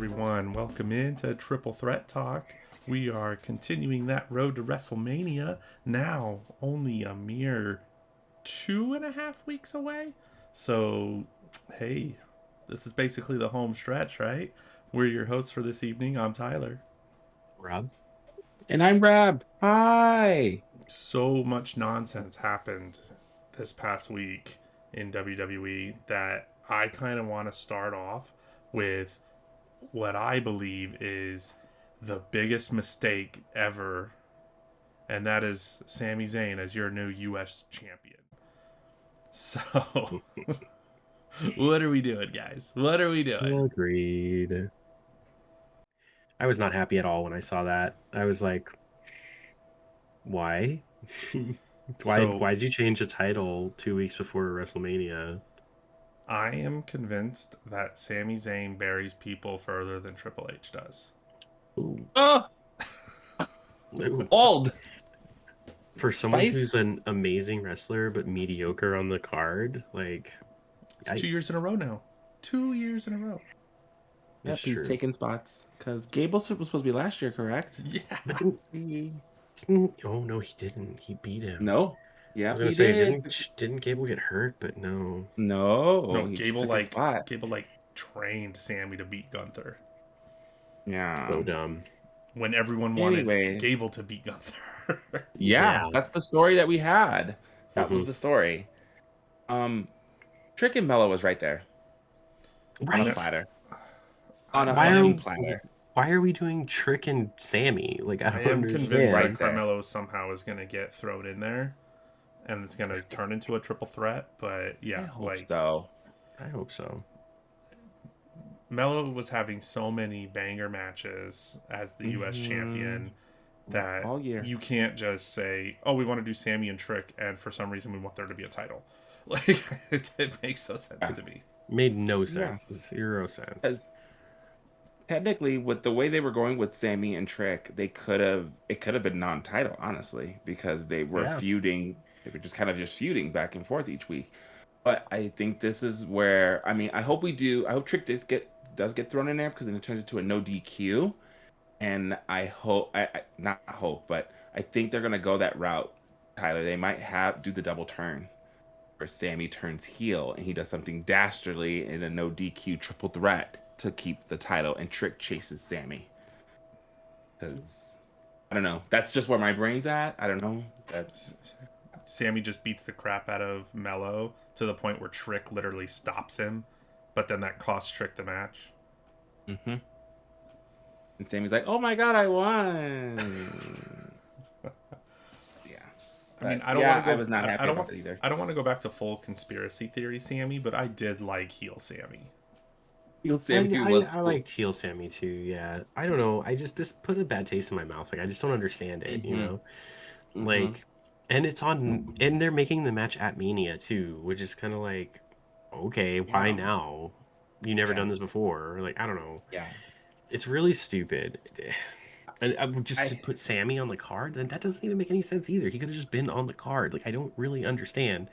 everyone. Welcome into Triple Threat Talk. We are continuing that road to WrestleMania, now only a mere 2.5 weeks away. So, hey, this is basically the home stretch, right? We're your hosts for this evening. I'm Tyler. Rob. And I'm Rab. Hi. So much nonsense happened this past week in WWE that I kind of want to start off with what I believe is the biggest mistake ever, and that is Sami Zayn as your new U.S. champion. So, what are we doing, guys? What are we doing? Agreed. I was not happy at all when I saw that. I was like, why? why So, did you change the title 2 weeks before WrestleMania? I am convinced that Sami Zayn buries people further than Triple H does. Ooh. Old. For someone Spice. who's an amazing wrestler but mediocre on the card, like, yikes. 2 years in a row now. 2 years in a row. Yep, he's taking spots. Because Gable was supposed to be last year, correct? Yeah. But oh, no, he didn't. He beat him. No. I Yeah, was going to say, didn't Gable get hurt? But no. No, he Gable took his spot. trained Sammy to beat Gunther. Yeah. So dumb. When everyone wanted Gable to beat Gunther. Yeah, that's the story that we had. That was Mhm. the story. Trick and Mello was right there. Right. On a platter. On a fucking platter. Why are we doing Trick and Sammy? Like, I don't am understand. convinced Right that Carmelo somehow is going to get thrown in there, and it's going to turn into a triple threat. But yeah, I hope so. Melo was having so many banger matches as the U.S. champion that all year. You can't just say, "Oh, we want to do Sammy and Trick," and for some reason we want there to be a title. Like it makes no sense to me. Made no sense. Zero sense. Technically, with the way they were going with Sammy and Trick, it could have been non-title, honestly, because they were feuding. They were just feuding back and forth each week. But I think this is where, I hope Trick does get thrown in there, because then it turns into a no DQ. And I hope, not hope, but I think they're gonna go that route, Tyler. They might do the double turn, where Sammy turns heel and he does something dastardly in a no DQ triple threat to keep the title, and Trick chases Sammy. Because I don't know, that's just where my brain's at. I don't know. That's Sammy just beats the crap out of Mello to the point where Trick literally stops him, but then that costs Trick the match. Mm-hmm. And Sammy's like, "Oh my god, I won!" Yeah. I mean, I was not happy about that either. I don't want to go back to full conspiracy theory Sammy, but I did like heel Sammy. Heel Sammy was I liked heel Sammy too. Yeah, I don't know. This put a bad taste in my mouth. Like, I just don't understand it. You know, like, and it's on, and they're making the match at Mania too, which is kind of like, okay, why now? You never done this before. Like, I don't know. Yeah, it's really stupid. And just to put Sammy on the card, then that doesn't even make any sense either. He could have just been on the card. Like, I don't really understand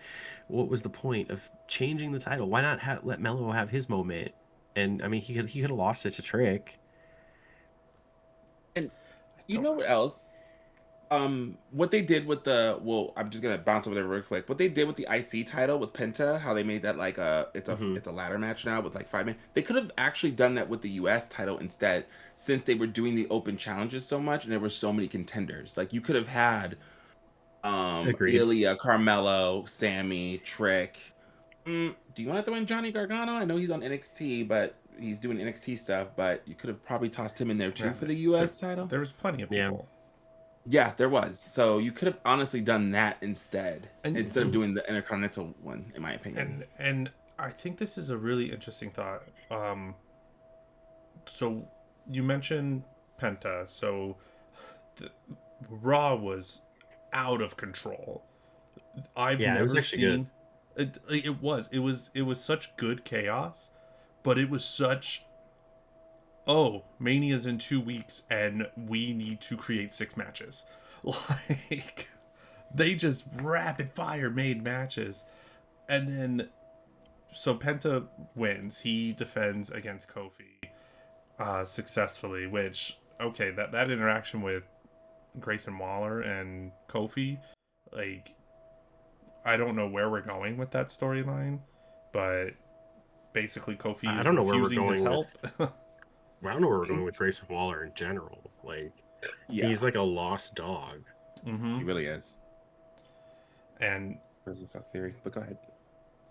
what was the point of changing the title. Why not let Mello have his moment? And I mean, he could have lost it to Trick. And you know what else? What they did with I'm just gonna bounce over there real quick. What they did with the IC title with Penta, how they made that like it's a ladder match now with like 5 men. They could have actually done that with the US title instead, since they were doing the open challenges so much and there were so many contenders. Like, you could have had Ilya, Carmelo, Sammy, Trick. Do you want to throw in Johnny Gargano? I know he's on NXT, but he's doing NXT stuff. But you could have probably tossed him in there too for the US title. There was plenty of people. Yeah, there was. So you could have honestly done that instead of doing the Intercontinental one, in my opinion. And I think this is a really interesting thought. So you mentioned Penta. So Raw was out of control. I've never seen. It was such good chaos, but it was such. Oh, Mania's in 2 weeks, and we need to create 6 matches. Like, they just rapid fire made matches, and then so Penta wins. He defends against Kofi. successfully. Which that interaction with Grayson Waller and Kofi, like, I don't know where we're going with that storyline, but basically Kofi I is don't know where we're refusing his going help. with. I don't know where we're going with Grayson Waller in general. Like, he's like a lost dog. He really is. And there's a theory, but go ahead.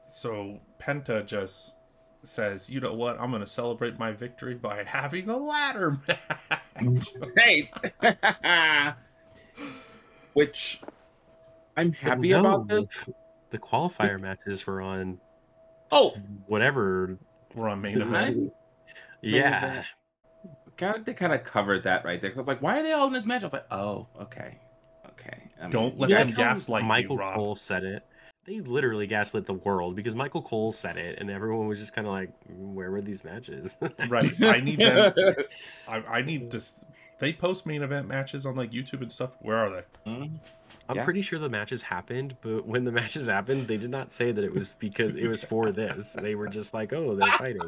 So Penta just says, "You know what? I'm going to celebrate my victory by having a ladder match." Hey, which I'm happy about this. The qualifier matches were on. Oh, whatever. We're on main event. Yeah. They kind of covered that right there. Cause I was like, why are they all in this match? I was like, oh, okay. I mean, don't let them gaslight Michael you, Cole said it. They literally gaslit the world because Michael Cole said it, and everyone was just kind of like, "Where were these matches?" Right. I need them. I need to. They post main event matches on like YouTube and stuff. Where are they? Mm-hmm. I'm pretty sure the matches happened, but when the matches happened, they did not say that it was because it was for this. They were just like, "Oh, they're fighting."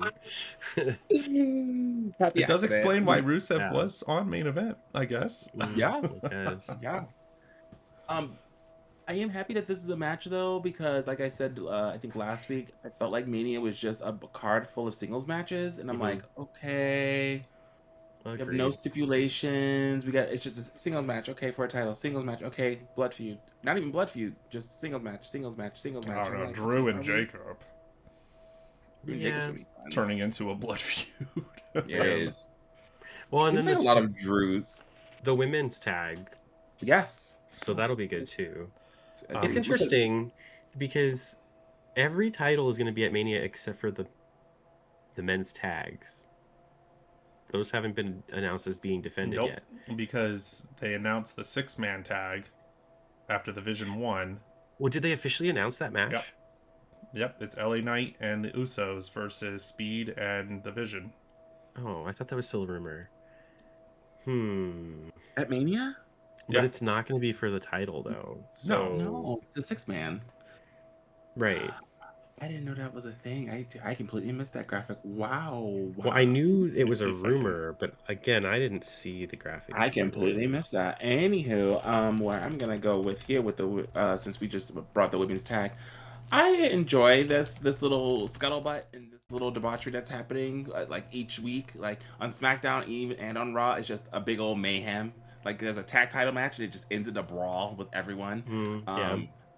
It does explain why Rusev was on main event, I guess. Yeah. Yeah. I am happy that this is a match though, because like I said, I think last week, I felt like Mania was just a card full of singles matches, and I'm like, okay, we have no stipulations. It's just a singles match, okay, for a title. Singles match, okay, blood feud. Not even blood feud, just singles match. I don't know, like, Drew and Jacob. Yeah. Turning into a blood feud. It is. Well, and then a lot of Drews. The women's tag. Yes. So that'll be good too. It's interesting because every title is going to be at Mania except for the men's tags. Those haven't been announced as being defended yet. Because they announced the 6-man tag after the Vision 1. Well, did they officially announce that match? Yep. It's LA Knight and the Usos versus Speed and the Vision. Oh, I thought that was still a rumor. At Mania? But it's not going to be for the title, though. So... No, it's a 6-man. Right. I didn't know that was a thing. I completely missed that graphic. Wow. Well, I knew it was a rumor, but again, I didn't see the graphic. I completely missed that. Anywho, where I'm gonna go with here with the since we just brought the women's tag, I enjoy this little scuttlebutt and this little debauchery that's happening like each week, like on SmackDown even and on Raw. It's just a big old mayhem. Like there's a tag title match and it just ends in a brawl with everyone.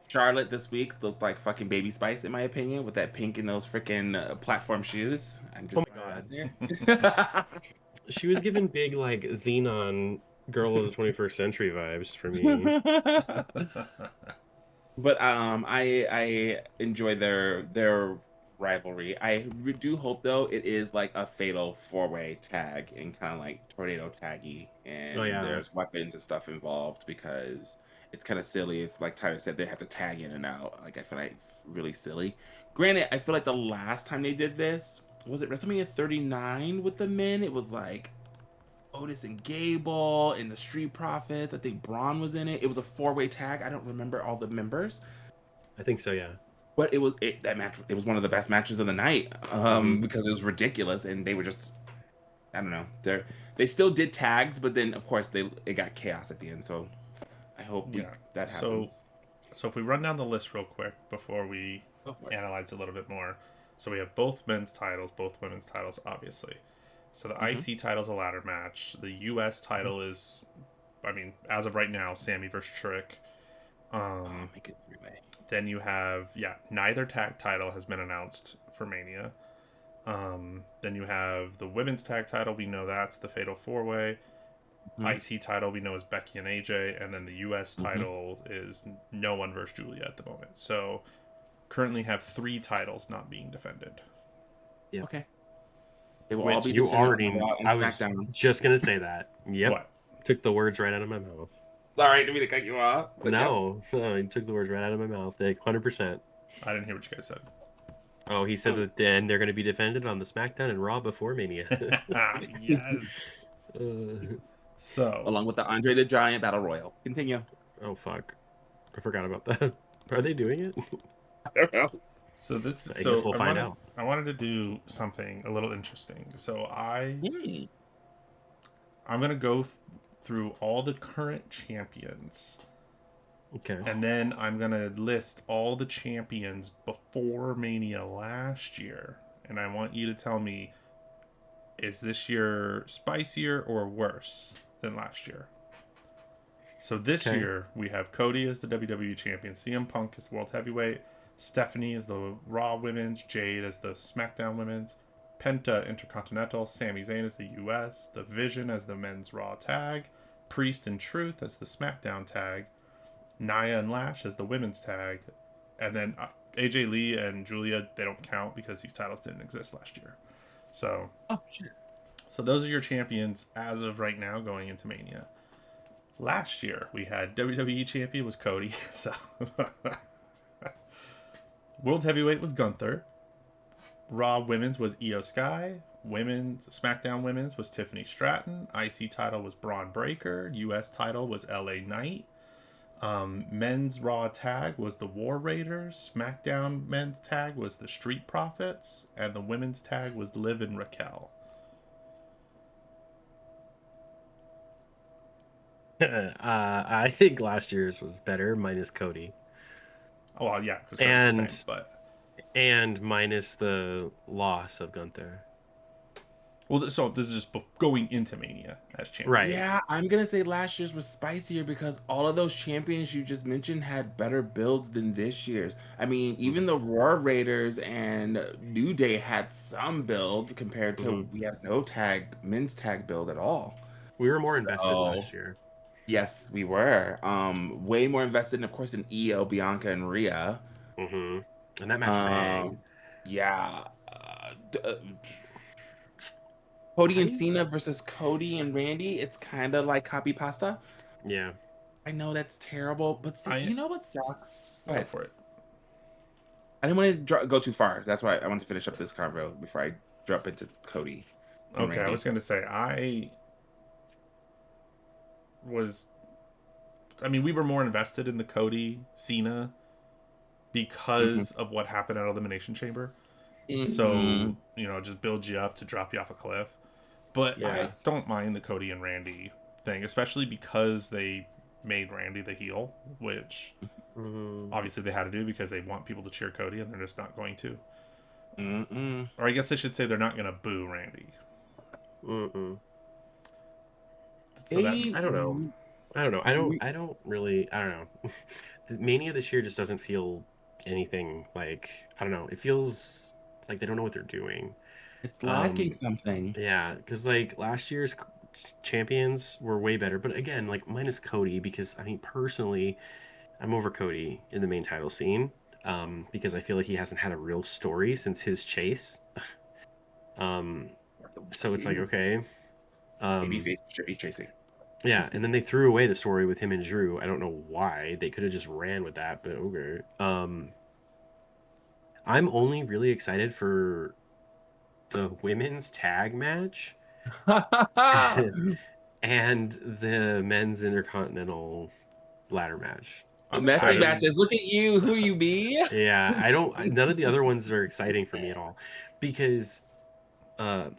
Charlotte this week looked like fucking Baby Spice in my opinion with that pink and those freaking platform shoes. I'm just God. She was giving big like Xenon girl of the 21st century vibes for me. But I enjoy their rivalry. I do hope though it is like a fatal 4-way tag and kind of like tornado taggy, and there's weapons and stuff involved, because it's kind of silly if, like Tyler said, they have to tag in and out. Like I feel like really silly. Granted, I feel like the last time they did this, was it WrestleMania 39 with the men? It was like Otis and Gable and the Street Profits. I think Braun was in it. It was a 4-way tag. I don't remember all the members. I think so, yeah. But that match. It was one of the best matches of the night because it was ridiculous, and they were just, I don't know. They still did tags, but then of course it got chaos at the end. So I hope that happens. So if we run down the list real quick before we analyze a little bit more. So we have both men's titles, both women's titles, obviously. So the IC title is a ladder match. The US title is, I mean, as of right now, Sammy versus Trick. Make it 3-way. Then you have, neither tag title has been announced for Mania. Then you have the women's tag title. We know that's the Fatal 4-way. IC title we know is Becky and AJ. And then the US title is no one versus Julia at the moment. So currently have 3 titles not being defended. Yeah. Okay. They will all be you already. I was SmackDown. just gonna say that. Yep. What? Took the words right out of my mouth. Sorry, didn't mean to cut you off. No, you took the words right out of my mouth. Like 100%. I didn't hear what you guys said. Oh, he said that then they're going to be defended on the SmackDown and Raw before Mania. Yes. So along with the Andre the Giant Battle Royal. Continue. Oh fuck, I forgot about that. Are they doing it? I don't know. So this. I guess we'll find out. I wanted to do something a little interesting. So I'm gonna go through all the current champions. Okay. And then I'm gonna list all the champions before Mania last year, and I want you to tell me, is this year spicier or worse than last year? So this year we have Cody as the WWE champion, CM Punk as the World Heavyweight, Stephanie as the Raw Women's, Jade as the SmackDown Women's, Penta Intercontinental, Sami Zayn as the US, The Vision as the Men's Raw Tag, Priest and Truth as the SmackDown Tag, Nia and Lash as the Women's Tag, and then AJ Lee and Julia, they don't count because these titles didn't exist last year. So, so those are your champions as of right now going into Mania. Last year we had WWE champion was Cody. So World Heavyweight was Gunther. Raw Women's was Io Sky. Women's SmackDown Women's was Tiffany Stratton. IC title was Braun Breaker. US title was LA Knight. Men's Raw tag was the War Raiders. SmackDown men's tag was the Street Profits. And the women's tag was Liv and Raquel. I think last year's was better, minus Cody. Oh, well, yeah, because Cody's the same, but... And minus the loss of Gunther. Well, so this is just going into Mania as champion. Right. Yeah, I'm going to say last year's was spicier because all of those champions you just mentioned had better builds than this year's. I mean, even the War Raiders and New Day had some build compared to we have no men's tag build at all. We were more invested last year. Yes, we were. Way more invested, of course, in Io, Bianca, and Rhea. And that match bang. Yeah. Cody and Cena versus Cody and Randy. It's kind of like copy pasta. Yeah. I know that's terrible, but you know what sucks? Go for it. I didn't want to go too far. That's why I want to finish up this convo before I jump into Cody. Okay, Randy. I was going to say, we were more invested in the Cody Cena because of what happened at Elimination Chamber. So, just build you up to drop you off a cliff. But I don't mind the Cody and Randy thing, especially because they made Randy the heel, which obviously they had to do because they want people to cheer Cody and they're just not going to. Or I guess I should say they're not going to boo Randy. So I don't know. I don't know. The Mania this year just doesn't feel anything like, I don't know. It feels like they don't know what they're doing. It's lacking something. Yeah, because like last year's champions were way better, but again, like minus Cody, because I mean personally, I'm over Cody in the main title scene, because I feel like he hasn't had a real story since his chase. So it's like okay, maybe chasing. Yeah, and then they threw away the story with him and Drew. I don't know why. They could have just ran with that, but okay. I'm only really excited for the women's tag match and the men's intercontinental ladder match. Messy matches. Look at you. Who you be? Yeah, none of the other ones are exciting for me at all because I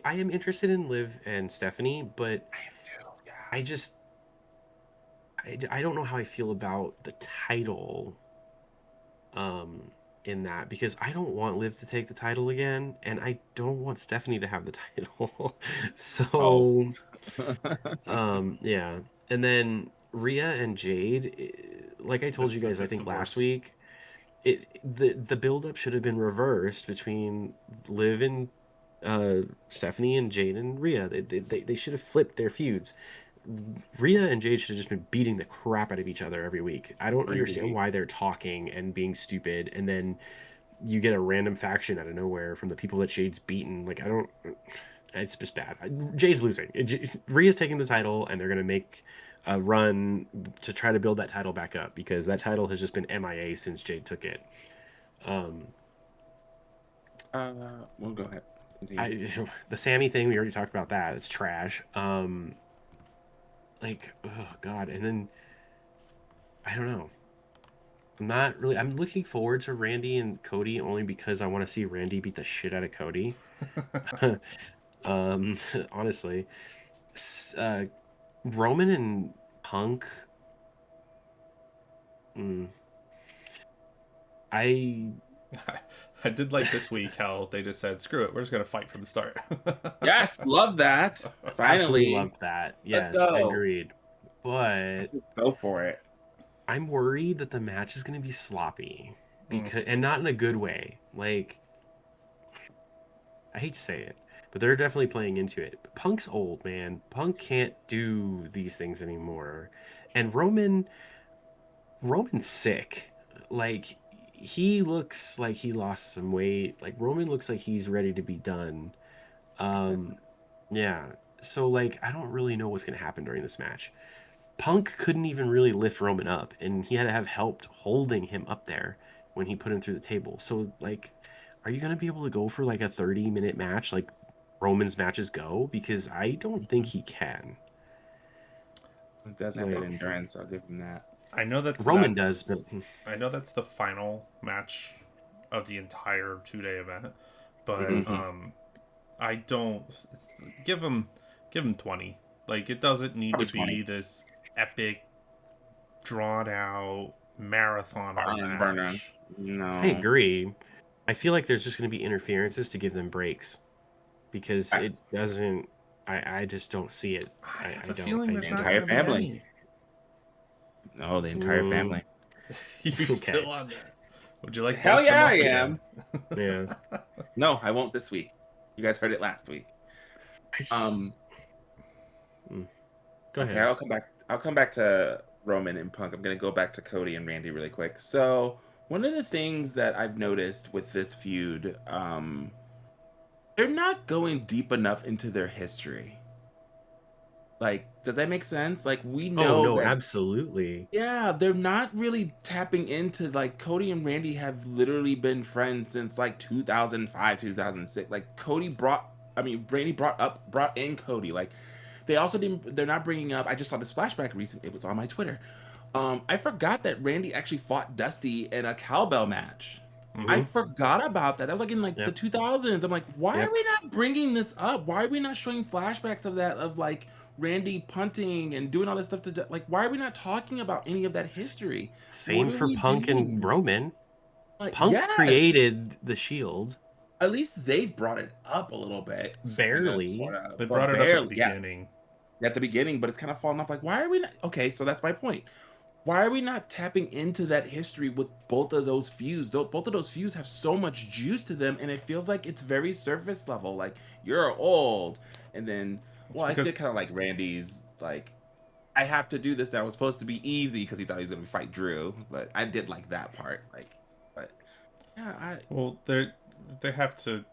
am interested in Liv and Stephanie, but I don't know how I feel about the title in that, because I don't want Liv to take the title again, and I don't want Stephanie to have the title. So, yeah. And then Rhea and Jade, like I told you guys, I think last week, the build-up should have been reversed between Liv and Stephanie and Jade and Rhea. They should have flipped their feuds. Rhea and Jade should have just been beating the crap out of each other every week. I don't understand why they're talking and being stupid, and then you get a random faction out of nowhere from the people that Jade's beaten. Like, it's just bad. Jade's losing. Rhea's taking the title, and they're going to make a run to try to build that title back up, because that title has just been MIA since Jade took it. Well, go ahead. The Sammy thing, we already talked about that. It's trash. Like, oh god, and then I don't know. I'm looking forward to Randy and Cody only because I want to see Randy beat the shit out of Cody. Honestly, uh, Roman and Punk. I I did like this week how they just said, "Screw it, we're just gonna fight from the start." Yes, love that. absolutely Finally, loved that. let's Yes, go. agreed. But Go for it. I'm worried that the match is going to be sloppy and not in a good way. Like, I hate to say it, but they're definitely playing into it. But Punk's old, man. Punk can't do these things anymore. And Roman's sick. Like, he looks like he lost some weight. Like, Roman looks like he's ready to be done. Yeah. So, like, I don't really know what's going to happen during this match. Punk couldn't even really lift Roman up, and he had to have help holding him up there when he put him through the table. So, like, are you going to be able to go for like a 30-minute match like Roman's matches go? Because I don't think he can. He does have good endurance. I'll give him that. I know that Roman does, but I know that's the final match of the entire 2-day event. But I don't give him 20. Like, it doesn't need to be this epic, drawn out marathon of a match. No, I agree. I feel like there's just going to be interferences to give them breaks because it doesn't. I just don't see it. I have a don't. feeling there's the not entire gonna be family. No, the entire family. You're still on that. Would you like? Hell yeah, I am. Yeah. No, I won't this week. You guys heard it last week. Go ahead. Okay, I'll come back to Roman and Punk. I'm gonna go back to Cody and Randy really quick. So one of the things that I've noticed with this feud, they're not going deep enough into their history. Like, does that make sense? Like, we know that, absolutely. Yeah, they're not really tapping into, like, Cody and Randy have literally been friends since like 2005, 2006. Like, Randy brought in Cody. Like, they're not bringing up, I just saw this flashback recently, it was on my Twitter. I forgot that Randy actually fought Dusty in a cowbell match. I forgot about that. That was like in like the 2000s. I'm like, why are we not bringing this up? Why are we not showing flashbacks of that, of like Randy punting and doing all this stuff like, why are we not talking about any of that history? Same for Punk and Roman. Like, Punk created the Shield. At least they've brought it up a little bit. Barely. They brought it up at the beginning. Yeah, at the beginning, but it's kind of fallen off. Like, why are we not? Okay, so that's my point. Why are we not tapping into that history with both of those feuds? Both of those feuds have so much juice to them, and it feels like it's very surface level. Like, you're old, and then, I did kind of like Randy's, like, I have to do this. That was supposed to be easy because he thought he was going to fight Drew, but I did like that part. Like, but yeah, they have to.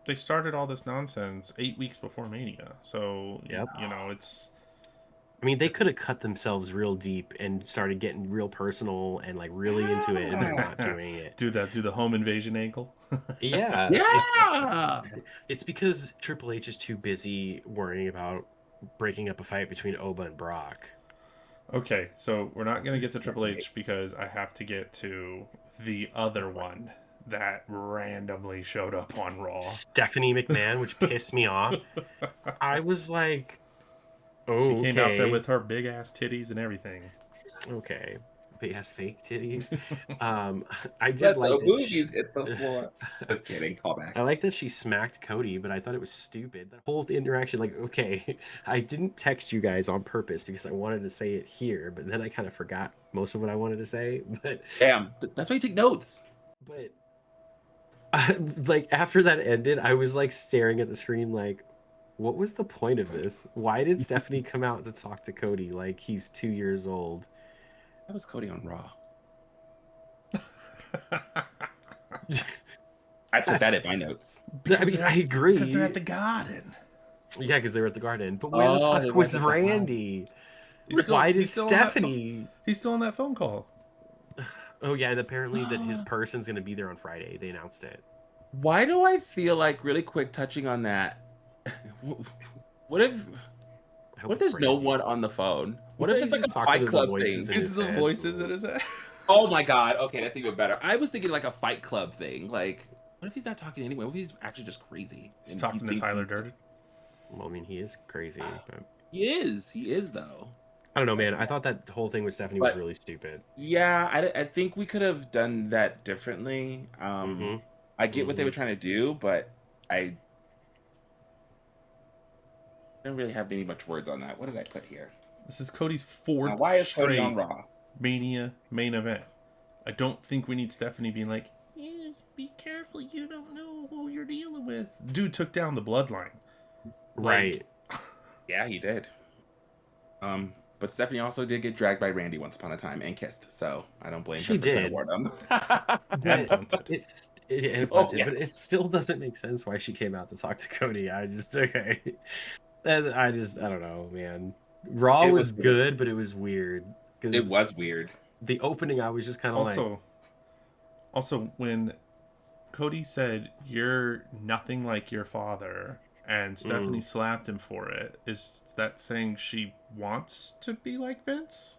They started all this nonsense 8 weeks before Mania, so it's. I mean, they could have cut themselves real deep and started getting real personal and like really into it, and they're not doing it. Do the home invasion angle. Yeah. It's because Triple H is too busy worrying about breaking up a fight between Oba and Brock. Okay, so we're not gonna get to Triple H because I have to get to the other one that randomly showed up on Raw. Stephanie McMahon, which pissed me off. I was like, she came out there with her big ass titties and everything. Okay, big ass fake titties. I did like that. Boobies hit the floor. Just kidding. Call back. I like that she smacked Cody, but I thought it was stupid. That whole interaction, like, okay, I didn't text you guys on purpose because I wanted to say it here, but then I kind of forgot most of what I wanted to say. But damn, that's why you take notes. But like after that ended, I was like staring at the screen, like, what was the point of this? Why did Stephanie come out to talk to Cody like he's 2 years old? That was Cody on Raw. I put that in my notes. I mean, I agree. Because they're at the Garden. Yeah, because they were at the Garden. But where the fuck was Randy? Why did Stephanie? He's still on that phone call. Oh, yeah, and apparently that his person's going to be there on Friday. They announced it. Why do I feel like, really quick, touching on that, what if there's no one on the phone? What if it's like a Fight Club thing? It's the voices in his head. Oh my god. Okay, that's even better. I was thinking like a Fight Club thing. Like, what if he's not talking anyway? What if he's actually just crazy He's and he talking to thinks Tyler he's? Durden. Well, I mean, he is crazy, but He is. He is though. I don't know, man. I thought that whole thing with Stephanie was But really stupid. yeah, I think we could have done that differently. Mm-hmm. I get what they Mm-hmm. were trying to do, but I don't really have any much words on that. What did I put here? This is Cody's Now, fourth why is Cody on straight Raw? Mania main event. I don't think we need Stephanie being like, "Yeah, be careful, you don't know who you're dealing with." Dude took down the bloodline. Right. Yeah, he did. But Stephanie also did get dragged by Randy once upon a time and kissed, so I don't blame her for trying to warn him. And punted. But it still doesn't make sense why she came out to talk to Cody. I don't know, man. Raw was good, but it was weird. It was weird. The opening, I was just kind of Also, when Cody said, "You're nothing like your father," and Stephanie slapped him for it, is that saying she wants to be like Vince?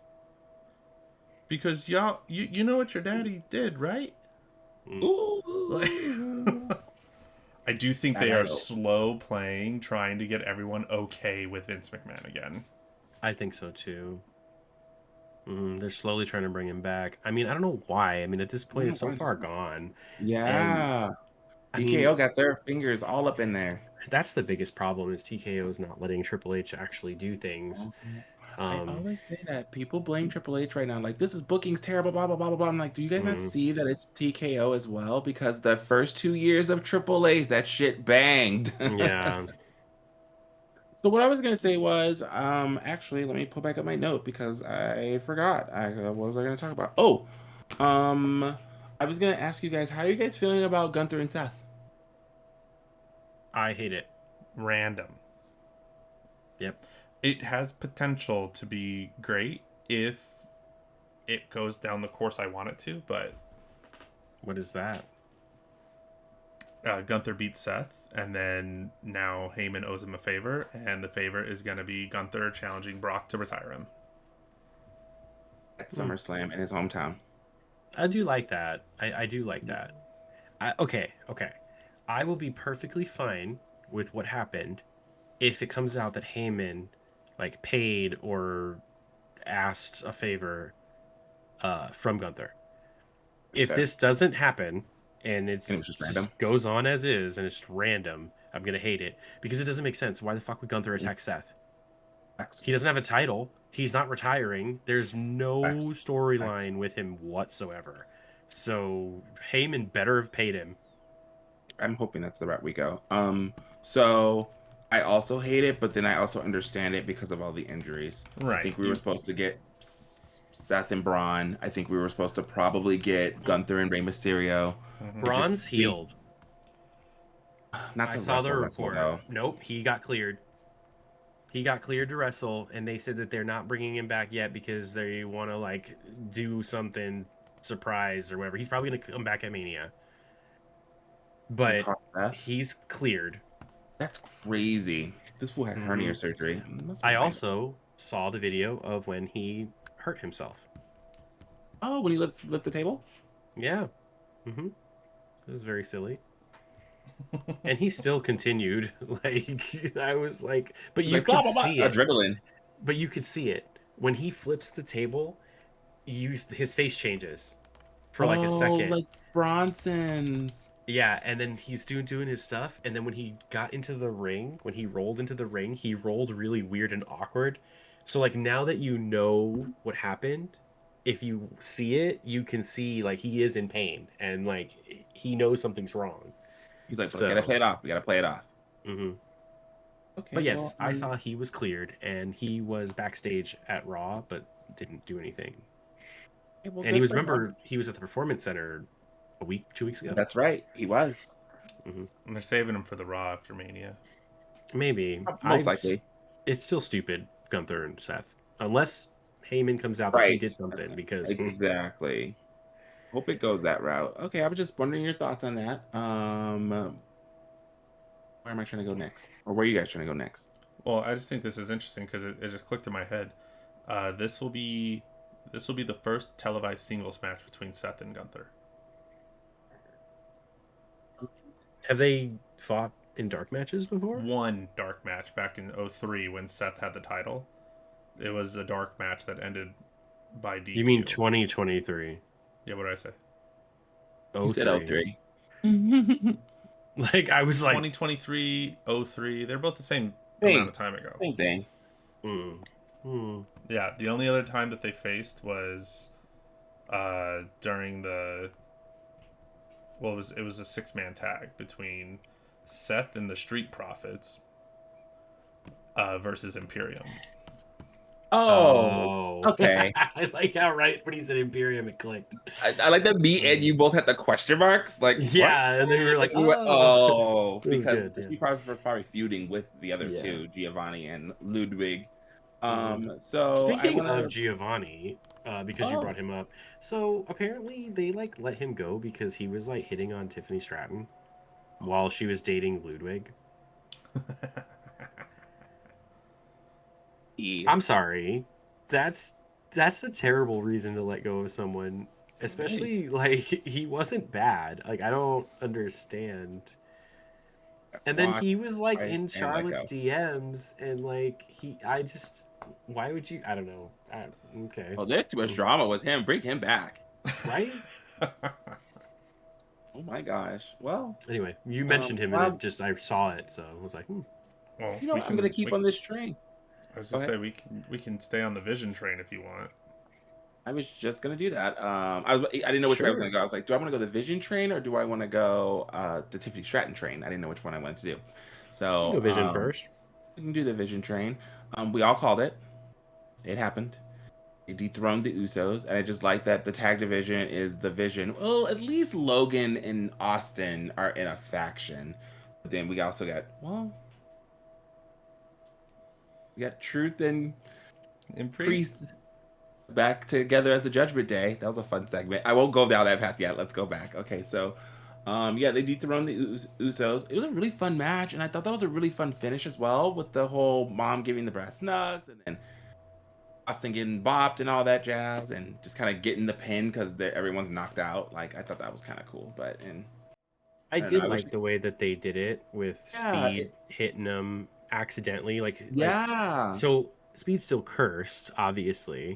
Because y'all, you know what your daddy did, right? I do think they are slow playing, trying to get everyone okay with Vince McMahon again. I think so too. They're slowly trying to bring him back. I mean, I don't know why. I mean, at this point, it's so far gone. Yeah. TKO got their fingers all up in there. That's the biggest problem is TKO is not letting Triple H actually do things. I always say that. People blame Triple H right now. Like, this is booking's terrible, blah, blah, blah, blah, blah. I'm like, do you guys not see that it's TKO as well? Because the first 2 years of Triple H, that shit banged. Yeah. So what I was gonna say was, actually, let me pull back up my note because I forgot. What was I gonna talk about? Oh, I was gonna ask you guys, how are you guys feeling about Gunther and Seth? I hate it. Random. Yep. It has potential to be great if it goes down the course I want it to, but what is that? Gunther beats Seth, and then now Heyman owes him a favor, and the favor is going to be Gunther challenging Brock to retire him. At SummerSlam in his hometown. I do like that. I do like that. Okay. I will be perfectly fine with what happened if it comes out that Heyman like paid or asked a favor from Gunther. If this doesn't happen and it just goes on as is and it's just random, I'm gonna hate it because it doesn't make sense. Why the fuck would Gunther attack Seth? He doesn't have a title. He's not retiring. There's no storyline with him whatsoever. So Heyman better have paid him. I'm hoping that's the route we go. So I also hate it, but then I also understand it because of all the injuries. Right. I think we were supposed to get Seth and Braun. I think we were supposed to probably get Gunther and Rey Mysterio. Braun's healed. Not to I saw the report. Though. Nope, he got cleared. He got cleared to wrestle, and they said that they're not bringing him back yet because they want to like do something surprise or whatever. He's probably gonna come back at Mania, but he's cleared. That's crazy. This fool had hernia surgery. I also saw the video of when he hurt himself. Oh, when he lift the table? Yeah. This is very silly. And he still continued. Like I was like, but you could see it. Adrenaline. But you could see it when he flips the table. His face changes for like a second, like Bronson's. Yeah, and then he's doing his stuff, and then when he got into the ring, when he rolled into the ring, he rolled really weird and awkward. So like now that you know what happened, if you see it, you can see like he is in pain and like he knows something's wrong. He's like, we gotta play it off. We gotta play it off. Okay. But yes, I saw he was cleared and he was backstage at Raw, but didn't do anything. And he was he was at the Performance Center 2 weeks ago. That's right, he was. And they're saving him for the Raw after Mania. Maybe. Most likely. It's still stupid, Gunther and Seth, unless Heyman comes out that he did something. Because exactly. Hope it goes that route. Okay, I was just wondering your thoughts on that. Where am I trying to go next? Or where are you guys trying to go next? Well, I just think this is interesting because it just clicked in my head. This will be This will be the first televised singles match between Seth and Gunther. Have they fought in dark matches before? One dark match back in 03 when Seth had the title. It was a dark match that ended by DQ. You mean 2023? Yeah, what did I say? You said 03. Like, I was like... 2023, 03. They're both the same amount of time ago. Same thing. Yeah, the only other time that they faced was during the... Well, it was a 6-man tag between Seth and the Street Profits versus Imperium. Oh, okay. I like how right when he said Imperium it clicked. I like that me and you both had the question marks. Like, yeah, what? And then we were like, because good, the Street Profits were probably feuding with the other two, Giovanni and Ludwig. So speaking of Giovanni, because you brought him up, so apparently they like let him go because he was like hitting on Tiffany Stratton while she was dating Ludwig. I'm sorry, that's a terrible reason to let go of someone, especially like he wasn't bad. Like, I don't understand. And then he was like in Charlotte's DMs, and like why would you? I don't know. Okay. Well, there's too much drama with him. Bring him back. Right? Oh my gosh. Well. Anyway, you mentioned him, and I saw it, so I was like, Well, I'm gonna keep on this train. I was just say we can stay on the Vision train if you want. I was just gonna do that. I didn't know which way I was gonna go. I was like, do I want to go the Vision train or do I want to go the Tiffany Stratton train? I didn't know which one I wanted to do. So go Vision first. We can do the Vision train. We all called it. It happened. They dethroned the Usos, and I just like that the tag division is the Vision. Well, at least Logan and Austin are in a faction. But then we also got we got Truth and Priest back together as the Judgment Day. That was a fun segment. I won't go down that path yet. Let's go back. Okay, so they dethroned the Usos. It was a really fun match, and I thought that was a really fun finish as well, with the whole mom giving the brass knucks, and then Austin getting bopped and all that jazz, and just kind of getting the pin because everyone's knocked out. Like, I thought that was kind of cool. But I did like the way that they did it with Speed hitting them accidentally. Like, so Speed's still cursed, obviously.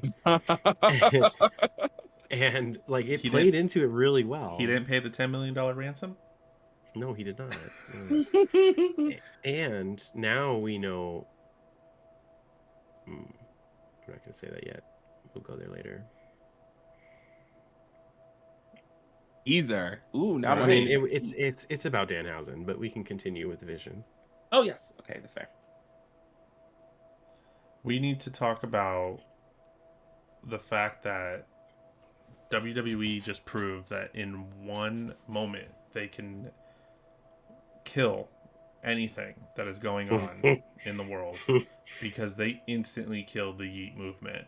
And like it played into it really well. He didn't pay the $10 million ransom? No, he did not. And now we know. I'm not gonna say that yet. We'll go there later. Either. Ooh, now I mean, it's about Danhausen, but we can continue with the Vision. Oh yes, okay, that's fair. We need to talk about the fact that WWE just proved that in one moment they can kill anything that is going on in the world, because they instantly killed the Yeet movement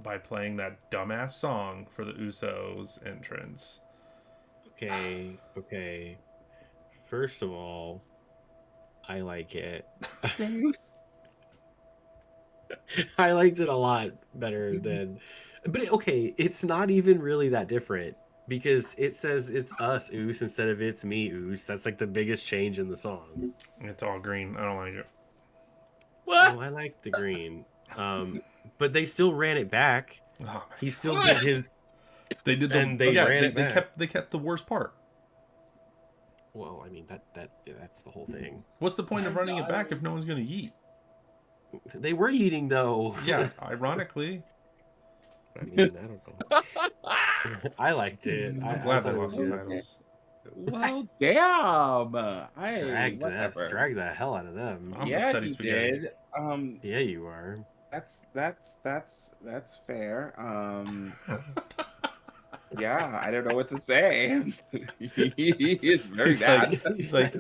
by playing that dumbass song for the Usos entrance. Okay. First of all, I like it. I liked it a lot better than... But okay, it's not even really that different, because it says it's us, Oos, instead of it's me, Oos. That's like the biggest change in the song. It's all green. I don't like it. What? Well, I like the green. But they still ran it back. He still did his... They did the... And they ran it back. They kept the worst part. Well, I mean, that's the whole thing. What's the point of running it back if no one's going to yeet? They were eating, though. Yeah, ironically. I mean, I don't know. I liked it. I'm glad they lost the titles. Well, damn. Dragged the hell out of them. Yeah, you did. Yeah, you are. That's fair. Yeah, I don't know what to say. It's very bad. He's like,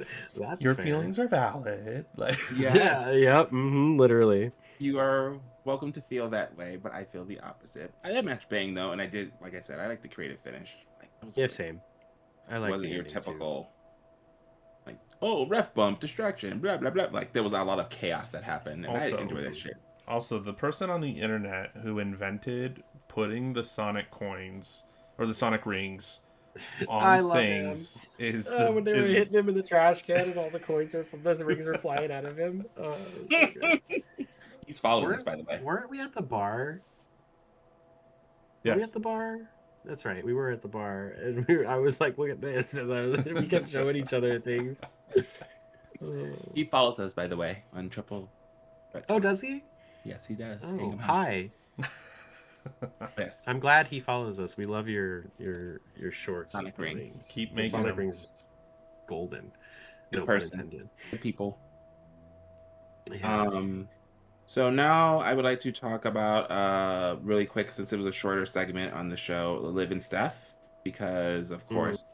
your feelings are valid. Like, yep, literally. You are welcome to feel that way, but I feel the opposite. I had match bang though, and I did, like I said, I like the creative finish. Like, same. I like. Wasn't your typical, like, oh, ref bump, distraction, blah blah blah. Like, there was a lot of chaos that happened, and I enjoy that shit. Also, the person on the internet who invented putting the Sonic coins or the Sonic rings I on love him. things is when they were hitting him in the trash can and all the coins were from those rings were flying out of him. Oh, it was so good. He's following us, by the way. Weren't we at the bar? Yes. Were we at the bar? That's right. We were at the bar, and I was like, "Look at this!" And we kept showing each other things. He follows us, by the way, on Triple. Oh, does he? Yes, he does. Oh, hi. Yes. I'm glad he follows us. We love your shorts. Sonic rings. Keep the making Sonic them. Rings golden. Good No person. pun intended. Good people. Yeah. So now I would like to talk about really quick, since it was a shorter segment on the show, Liv and Steph, because of course,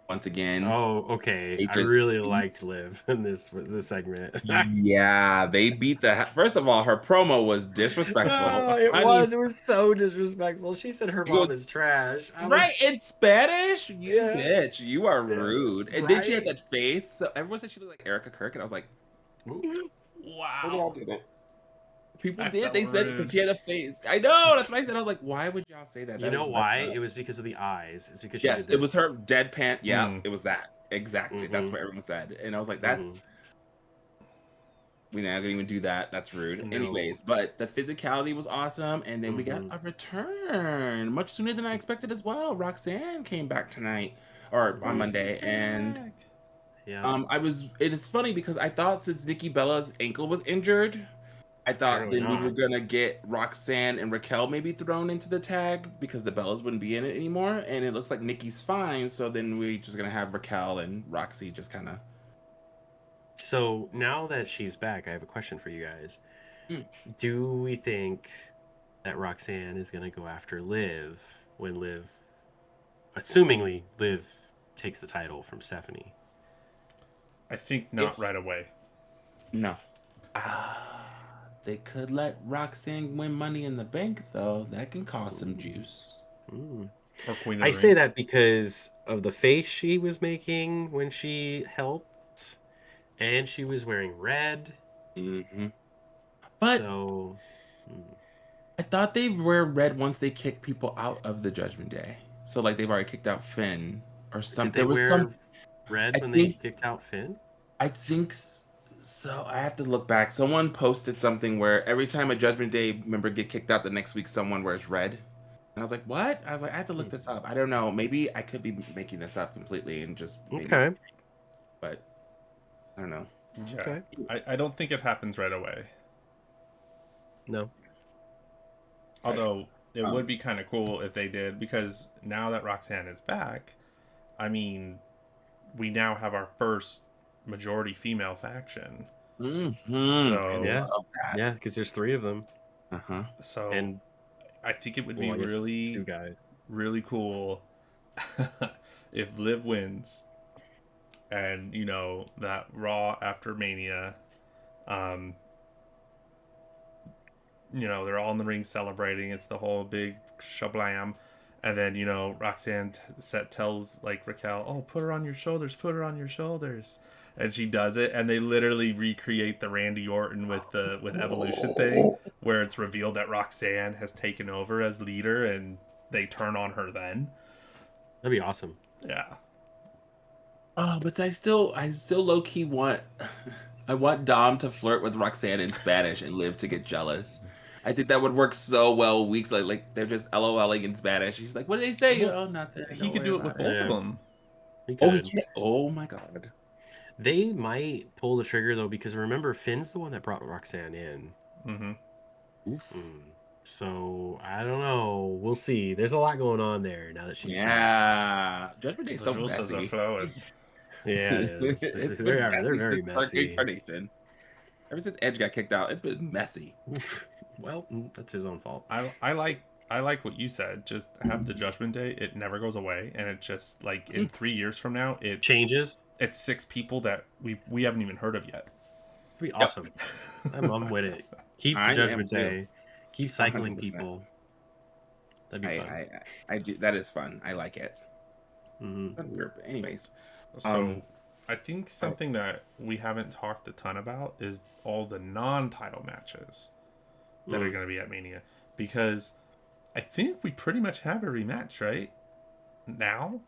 once again. Oh, okay. I really liked Liv in this segment. Yeah, they beat First of all, her promo was disrespectful. It was so disrespectful. She said her mom is trash. In Spanish? You bitch. You are rude. And then she had Right? that face. So everyone said she looked like Erica Kirk, and I was like, wow. People That's did. They said it rude. because she had a face. I know. That's what I said. I was like, why would y'all say that? You know why? It was because of the eyes. It's because she did this. It was her deadpan. Yeah, it was that. Exactly. That's what everyone said. And I was like, that's... We're not gonna even do that. That's rude. No. Anyways, but the physicality was awesome, and then we got a return much sooner than I expected as well. Roxanne came back tonight or on Monday, and it is funny because I thought since Nikki Bella's ankle was injured, I thought we were gonna get Roxanne and Raquel maybe thrown into the tag because the Bellas wouldn't be in it anymore, and it looks like Nikki's fine. So then we're just gonna have Raquel and Roxy just kind of. So now that she's back, I have a question for you guys. Do we think that Roxanne is going to go after Liv when assumingly Liv takes the title from Stephanie? I think not right away. No. They could let Roxanne win Money in the Bank, though. That can cause some juice. Or Queen of the I say that because of the face she was making when she helped. And she was wearing red. But so, I thought they wear red once they kick people out of the Judgment Day. So like they've already kicked out Finn or something. Did they wear red when they kicked out Finn? I think so. I have to look back. Someone posted something where every time a Judgment Day member get kicked out, the next week someone wears red. And I was like, what? I was like, I have to look this up. I don't know. Maybe I could be making this up completely and just okay. But I don't know. Yeah. Okay. I don't think it happens right away. No. Although it would be kind of cool if they did, because now that Roxanne is back, I mean, we now have our first majority female faction. So yeah, because there's 3 of them. So and I think it would be really cool if Liv wins. And, you know, that Raw after Mania, you know, they're all in the ring celebrating. It's the whole big shablam. And then, you know, Roxanne tells, like, Raquel, oh, put her on your shoulders, put her on your shoulders. And she does it, and they literally recreate the Randy Orton with Evolution thing, where it's revealed that Roxanne has taken over as leader, and they turn on her then. That'd be awesome. Yeah. Oh, but I still low key want I want Dom to flirt with Roxanne in Spanish and Liv to get jealous. I think that would work so well. Weeks like they're just LOLing in Spanish. She's like, "What did they say?" Well, nothing. He could do it with both of them. He can. Oh my god. They might pull the trigger though, because remember Finn's the one that brought Roxanne in. So I don't know. We'll see. There's a lot going on there now that she's back. Judgment Day is so messy. Yeah, it is. They're very messy. Ever since Edge got kicked out, it's been messy. Well, that's his own fault. I like what you said. Just have the Judgment Day. It never goes away, and it just like in 3 years from now, it changes. It's 6 people that we haven't even heard of yet. It'd be awesome. I'm with it. Keep the Judgment Day. Keep cycling 100%. People. That'd be fun. I do. That is fun. I like it. Anyways, so I think something that we haven't talked a ton about is all the non-title matches that are going to be at Mania, because I think we pretty much have a rematch, right? Now?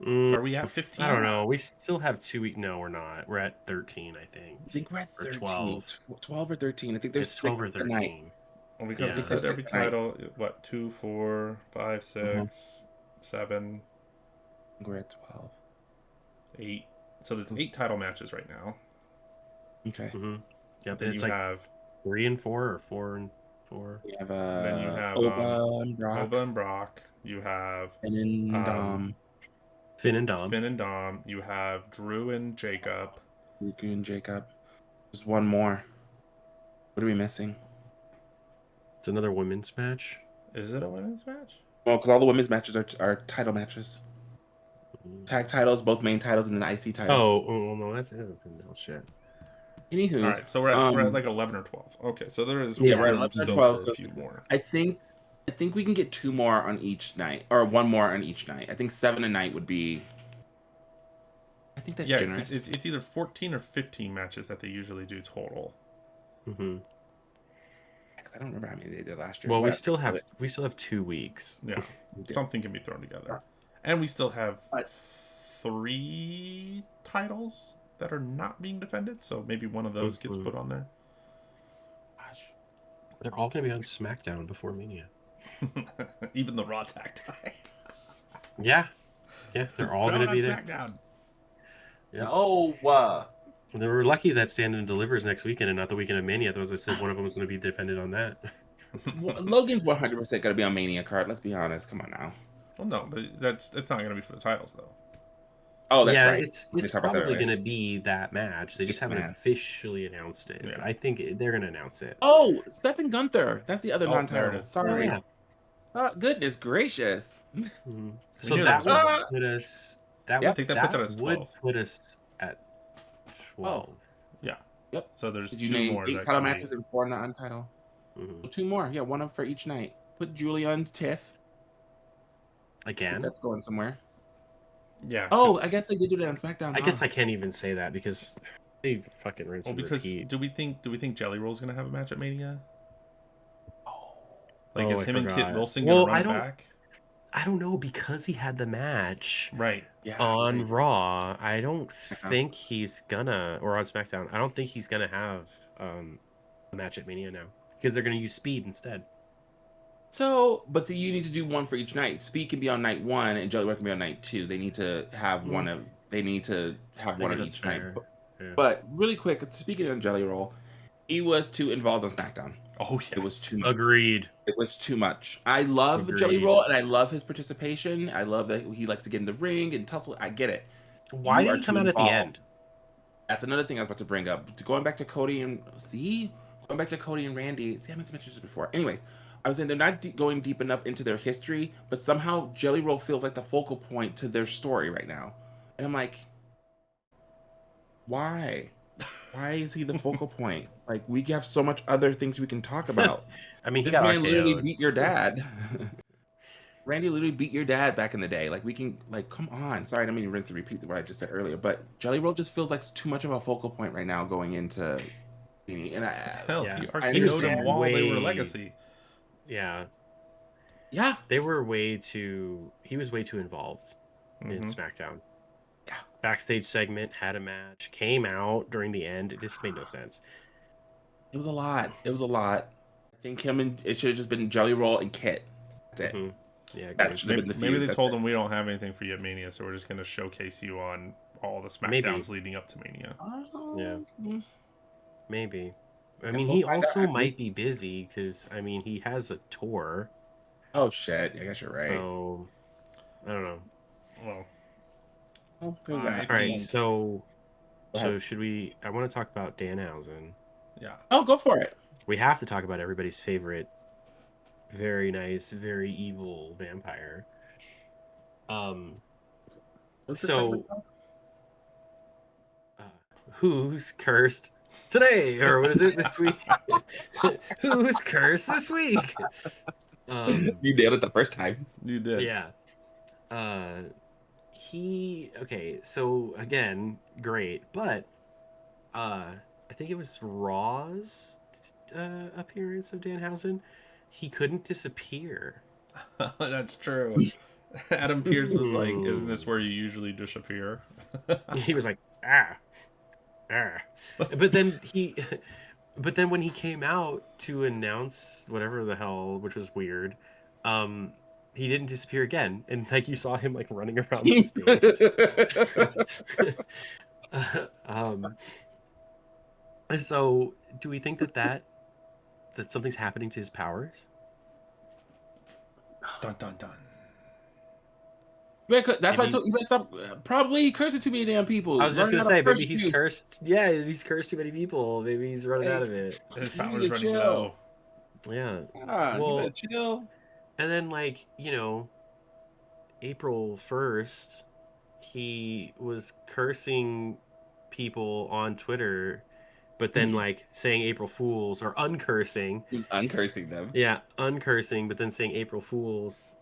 Mm, Are we at I 15? don't know. We still have 2 weeks. No, we're not. We're at 13, I think. I think we're at Or 13, 12. 12 or 13. I think there's It's 12 or 6 tonight. 13. Well, because Yeah. we I think there's said 6 every tonight. title, what, 2, 4, 5, Uh-huh. 6, 7, I think we're at 12. 8. So there's 8 title matches right now. Okay. Mm-hmm. Yep. Then And it's you like have 3 and 4 or 4 and 4. We have then you have Oba and Brock. Oba and Brock. You have And Finn and Dom. Finn and Dom. You have Drew and Jacob. Riku and Jacob. There's one more. What are we missing? It's another women's match. Is it a women's match? Well, because all the women's matches are title matches. Tag titles, both main titles, and then IC title. Oh, no, that's it. No shit. Anywho, All right, so we're at like 11 or 12. Okay, so there is we're at room 11 or still 12. for So a few more. I think we can get 2 more on each night, or 1 more on each night. I think 7 a night would be. I think that's generous. It's either 14 or 15 matches that they usually do total. Mm-hmm. I don't remember how many they did last year. Well, we still have 2 weeks. Yeah, something can be thrown together, and we still have 3 titles that are not being defended. So maybe one of those gets put on there. Gosh, they're all going to be on SmackDown before Mania. Even the Raw tag tie. Yeah, they're all going to be there. SmackDown. Yep. Oh, They were lucky that Stand and Delivers next weekend and not the weekend of Mania. Otherwise, I said one of them was going to be defended on that. Logan's 100% going to be on Mania card. Let's be honest. Come on now. Well, no, but it's not going to be for the titles though. Oh, that's right. It's probably going to be that match. They just haven't officially announced it. Yeah. But I think they're going to announce it. Oh, Seth and Gunther. That's the other non-title. Sorry. Yeah. Goodness gracious. Mm-hmm. So that would put us. That would, that would put us at 12. Oh. Yeah. Yep. So there's Did you 2 name more. 8 title matches and 4 non-title? Mm-hmm. 2 more. Yeah, 1 for each night. Put Julia on Tiff. Again? That's going somewhere. Yeah. Oh, I guess they did do that on SmackDown. I guess I can't even say that because they fucking rinse and repeat. Do we think Jelly Roll's gonna have a match at Mania? Oh. Like is him and Kit Wilson well, gonna run it back? I don't know because he had the match on Raw. I don't think he's gonna, or on SmackDown. I don't think he's gonna have a match at Mania now because they're gonna use Speed instead. So, but see, you need to do 1 for each night. Speed can be on night 1, and Jelly Roll can be on night 2. They need to have one of. They need to have one of each night. But really quick, speaking of Jelly Roll, he was too involved on SmackDown. Oh yeah, it was too much. Agreed. It was too much. I love Jelly Roll, and I love his participation. I love that he likes to get in the ring and tussle. I get it. Why did he come out at the end? That's another thing I was about to bring up. Going back to Cody and Randy. See, I meant to mention this before. Anyways, I was saying they're not going deep enough into their history, but somehow Jelly Roll feels like the focal point to their story right now, and I'm like, why? Why is he the focal point? Like, we have so much other things we can talk about. I mean, this man literally beat your dad. Randy literally beat your dad back in the day. Like, we can, like, come on. Sorry, I don't mean to rinse and repeat what I just said earlier, but Jelly Roll just feels like too much of a focal point right now going into. And he RKO'd him while they were Legacy. Yeah. Yeah. They were he was way too involved in SmackDown. Yeah. Backstage segment, had a match, came out during the end. It just made no sense. It was a lot. I think it should have just been Jelly Roll and Kit. That's it. Mm-hmm. Yeah, that should have been the feud. Maybe they told him we don't have anything for you at Mania, so we're just going to showcase you on all the SmackDowns leading up to Mania. Yeah. Maybe. I mean, he also might be busy because, I mean, he has a tour. Oh, shit. I guess you're right. So, I don't know. Well, all right, so should we... I want to talk about Danhausen. Yeah. Oh, go for it. We have to talk about everybody's favorite, very nice, very evil vampire. Who's cursed today, or what is it this week? Who's cursed this week? You nailed it the first time. You did. Yeah. So again, great, but I think it was Raw's appearance of Danhausen. he couldn't disappear. That's true. Adam Pearce was like, "Isn't this where you usually disappear?" He was like, ah. But then when he came out to announce whatever the hell, which was weird, he didn't disappear again, and like you saw him like running around the stage. So do we think that something's happening to his powers? Dun dun dun. That's why I told you guys stop. Probably cursing too many damn people. I was just gonna say, maybe he's cursed. Yeah, he's cursed too many people. Maybe he's running out of it. His powers running low. Yeah. Well, you better chill. And then, like, April 1st, he was cursing people on Twitter, but then like saying April Fools or uncursing. He was uncursing them. Yeah, uncursing, but then saying April Fools.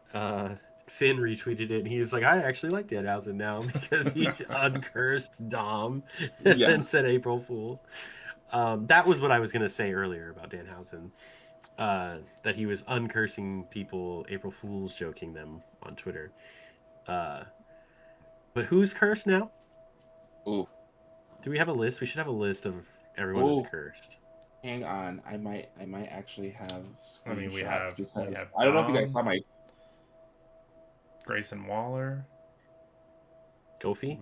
Finn retweeted it, and he was like, I actually like Danhausen now because he uncursed Dom and then said April Fools. That was what I was going to say earlier about Danhausen, that he was uncursing people, April Fools joking them on Twitter. But who's cursed now? Ooh. Do we have a list? We should have a list of everyone that's cursed. Hang on, I might actually have screenshots. I mean, we have I don't know if you guys saw my Grayson Waller. Kofi?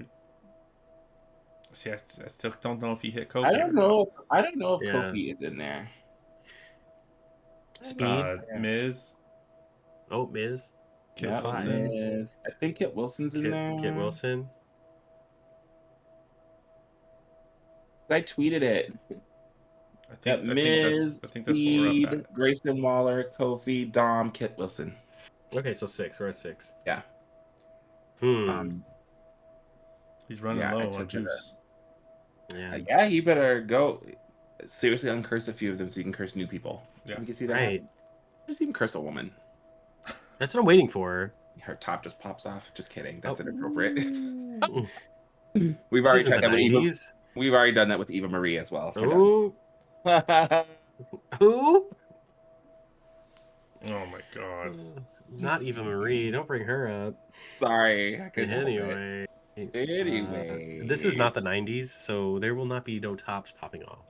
See, I still don't know if he hit Kofi. I don't know if Kofi is in there. Speed? Miz. Oh, Miz. Kit Wilson. I think Kit Wilson's in there. Kit Wilson. I tweeted it. I think Miz, Speed, Grayson Waller, Kofi, Dom, Kit Wilson. Okay, so 6. We're at 6. Yeah. He's running low on juice. Yeah, he better go seriously uncurse a few of them so you can curse new people. Yeah. We can see that. Right. Just even curse a woman. That's what I'm waiting for. Her top just pops off. Just kidding. That's inappropriate. We've already tried that with Eva. We've already done that with Eva Marie as well. Who? Who? Oh my god. Not Eva Marie. Don't bring her up. Sorry. Anyway. This is not the 90s, so there will not be no tops popping off.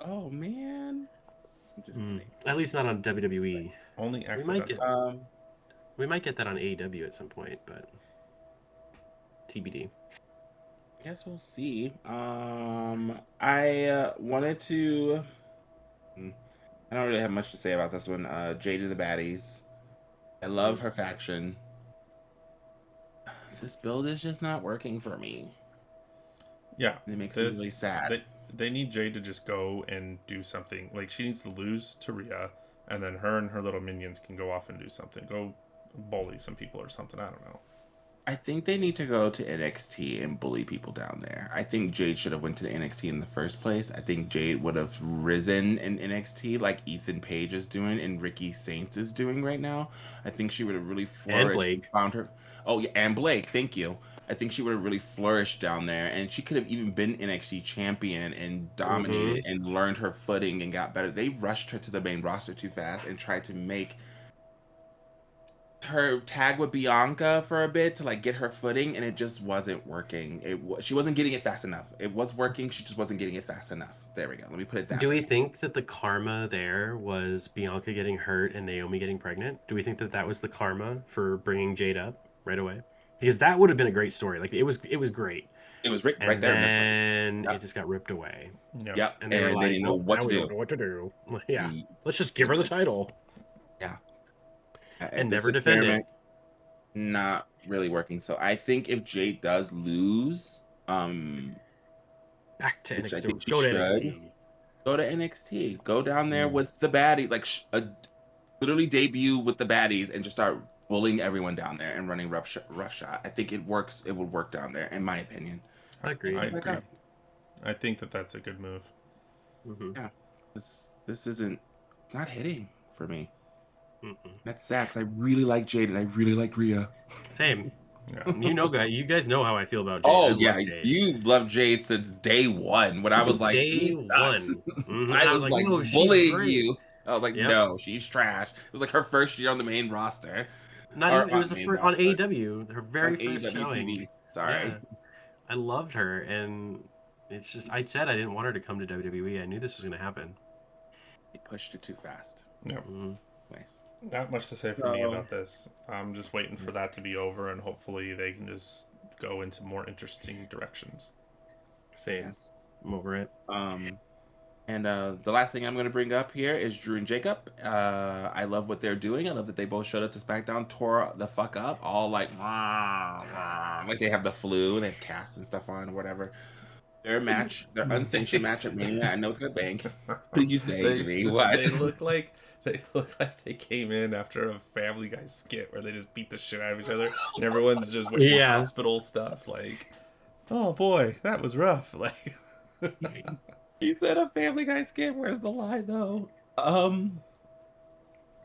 Oh man. At least not on WWE. Only X. We might get that on AEW at some point, but TBD. I guess we'll see. I wanted to. I don't really have much to say about this one. Jade and the Baddies. I love her faction. This build is just not working for me. Yeah, it makes me really sad. They need Jade to just go and do something. Like, she needs to lose to Rhea, and then her and her little minions can go off and do something. Go bully some people or something. I don't know. I think they need to go to NXT and bully people down there. I think Jade should have went to the NXT in the first place. I think Jade would have risen in NXT like Ethan Page is doing and Ricky Saints is doing right now. I think she would have really flourished. And Blake. Found her. Oh yeah, and Blake. Thank you. I think she would have really flourished down there, and she could have even been NXT champion and dominated and learned her footing and got better. They rushed her to the main roster too fast and tried to make her tag with Bianca for a bit to like get her footing, and it just wasn't working. She wasn't getting it fast enough. It was working, she just wasn't getting it fast enough. There we go. Let me put it that way. Do we think that the karma there was Bianca getting hurt and Naomi getting pregnant? Do we think that was the karma for bringing Jade up right away? Because that would have been a great story. Like, it was great. It was right there. And it just got ripped away. Yep. And they were like, well, what to do. We don't know what to do. Yeah. Let's just give her the title. Yeah. And never defend it. Not really working. So I think if Jade does lose, back to NXT. Go to NXT. Go to NXT. Go down there with the baddies. Like literally debut with the baddies and just start bullying everyone down there and running roughshod. I think it works. It would work down there, in my opinion. I agree. I think that's a good move. Yeah. This isn't not hitting for me. That's sad, 'cause I really like Jade and I really like Rhea. Same. Yeah. You guys know how I feel about Jade. Oh yeah, you've loved Jade since day one. When I was like, day one, I was like bullying you. I was like, no, she's trash. It was like her first year on the main roster. Not Or even, it on was the the main first on roster. AEW, her very On first AEW showing. TV. Sorry. Yeah, I loved her, and it's just I said I didn't want her to come to WWE. I knew this was going to happen. He pushed it too fast. No. Nice. Not much to say for me about this. I'm just waiting for that to be over, and hopefully they can just go into more interesting directions. Same. Yes. I'm over it. And the last thing I'm going to bring up here is Drew and Jacob. I love what they're doing. I love that they both showed up to SmackDown, tore the fuck up, all like they have the flu and they have casts and stuff on or whatever. Their match, their unsanctioned match at Mania, I know it's going to bang. What did you say to me? What? They look like they came in after a Family Guy skit where they just beat the shit out of each other, and everyone's just wearing hospital stuff. Like, oh boy, that was rough. Like, he said a Family Guy skit. Where's the line though?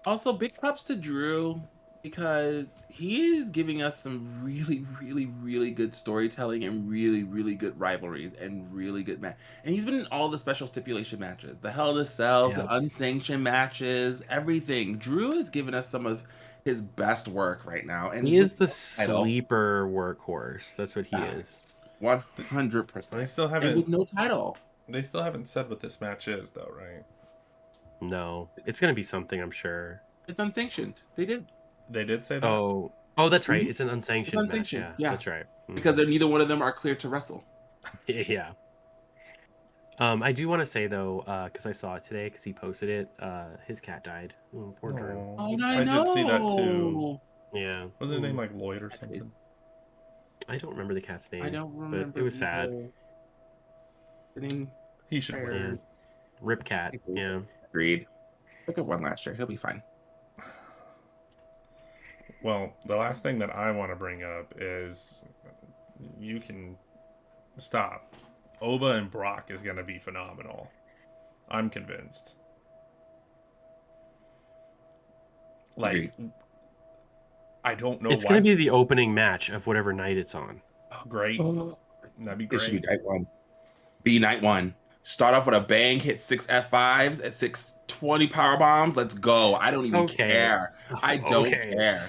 Also, big props to Drew because he is giving us some really, really, really good storytelling and really, really good rivalries and really good match. And he's been in all the special stipulation matches, the Hell in the Cells, the unsanctioned matches, everything. Drew is giving us some of his best work right now, and he is the sleeper workhorse. That's what he is. 100%. They still haven't with no title. They still haven't said what this match is, though, right? No, it's gonna be something, I'm sure. It's unsanctioned. They did say that. Oh, that's right. It's an unsanctioned match. Yeah, that's right. Because neither one of them are clear to wrestle. Yeah. I do want to say though, because I saw it today, because he posted it. His cat died. Oh, poor Drew. I did see that too. Yeah. Was his name like Lloyd or something? I don't remember the cat's name. I don't remember. But it was sad. He should win. Rip cat. Yeah. Agreed. Look at one last year. He'll be fine. Well, the last thing that I want to bring up is you can stop. Oba and Brock is going to be phenomenal. I'm convinced. Like, agreed. I don't know. It's going to be the opening match of whatever night it's on. Great. That'd be great. It should be night one. Be night one. Start off with a bang, hit 6 F5s at 620 power bombs. Let's go. I don't even care. I don't care.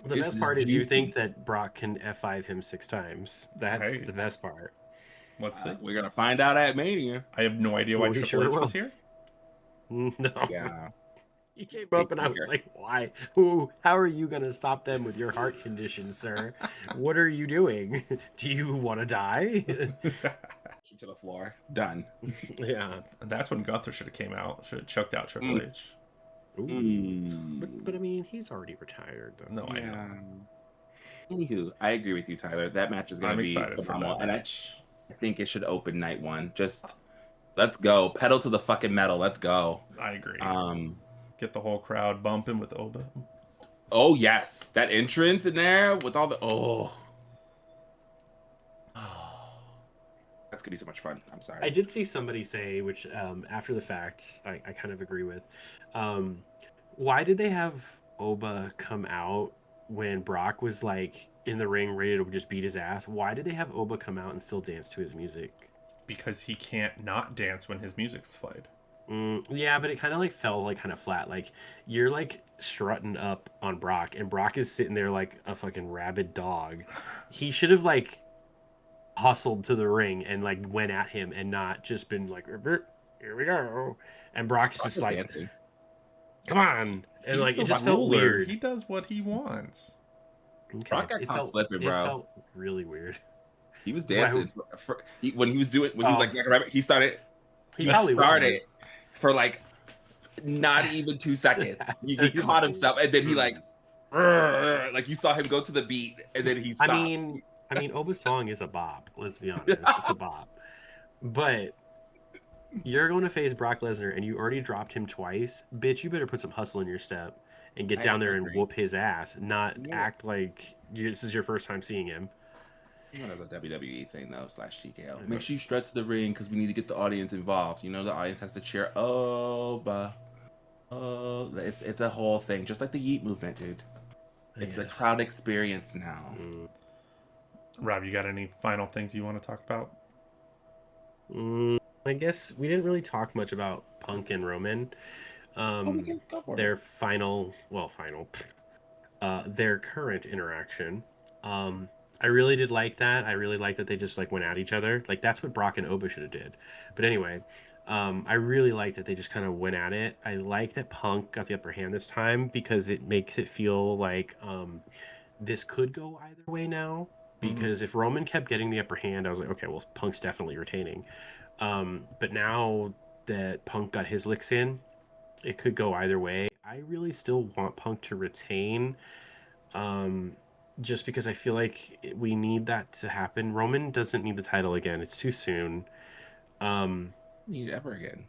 The best part is you think that Brock can F5 him 6 times. That's the best part. Let's see. We're going to find out at Mania. I have no idea why Triple H was here. No. Yeah. He came up and I was like, why? How are you going to stop them with your heart condition, sir? What are you doing? Do you want to die? To the floor. Done. Yeah. And that's when Gunther should have came out. Should have choked out Triple H. But I mean, he's already retired, though. No, I know. Anywho, I agree with you, Tyler. That match is going to be phenomenal. And I think it should open night one. Just, let's go. Pedal to the fucking metal. Let's go. I agree. Get the whole crowd bumping with Oba. Oh, yes. That entrance in there with all the... That's gonna be so much fun. I'm sorry. I did see somebody say, which after the facts, I kind of agree with. Why did they have Oba come out when Brock was like in the ring ready to just beat his ass? Why did they have Oba come out and still dance to his music? Because he can't not dance when his music's played. Yeah, but it kind of like fell like kind of flat. Like you're like strutting up on Brock, and Brock is sitting there like a fucking rabid dog. He should have like hustled to the ring and like went at him and not just been like, here we go. And Brock's just like, dancing. Come on. And like it just felt weird. He does what he wants. Okay. Brock got caught slipping, bro. It felt really weird. He was dancing when he was like rabbit. He started for like not even 2 seconds. He caught himself and then he like you saw him go to the beat and then he stopped. I mean, Oba's song is a bop. Let's be honest, it's a bop. But you're going to face Brock Lesnar, and you already dropped him twice. Bitch, you better put some hustle in your step and get down there and whoop his ass. Not act like this is your first time seeing him. One of the WWE thing though, /TKO. Make sure you strut to the ring because we need to get the audience involved. You know, the audience has to cheer. It's a whole thing, just like the Yeet movement, dude. It's a crowd experience now. Rob, you got any final things you want to talk about? I guess we didn't really talk much about Punk and Roman. We can go for their it. their current interaction. I really did like that. I really liked that they just like went at each other. Like that's what Brock and Oba should have did. But anyway, I really liked that they just kind of went at it. I like that Punk got the upper hand this time because it makes it feel like this could go either way now. Because if Roman kept getting the upper hand, I was like, okay, well, Punk's definitely retaining. But now that Punk got his licks in, it could go either way. I really still want Punk to retain, just because I feel like we need that to happen. Roman doesn't need the title again; it's too soon. Need it ever again.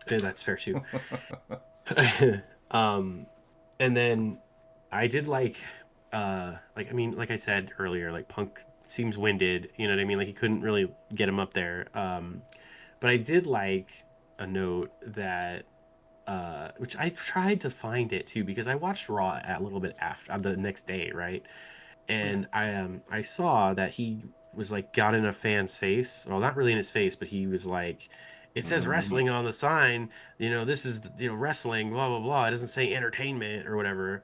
That's fair too. um, and then I did like I mean, like I said earlier, like Punk seems winded. You know what I mean? Like he couldn't really get him up there. But I did like a note that which I tried to find it too because I watched Raw a little bit after the next day, right? And I saw that he was like got in a fan's face. Well, not really in his face, but he was like, "It says wrestling on the sign. You know, this is wrestling. Blah blah blah. It doesn't say entertainment or whatever."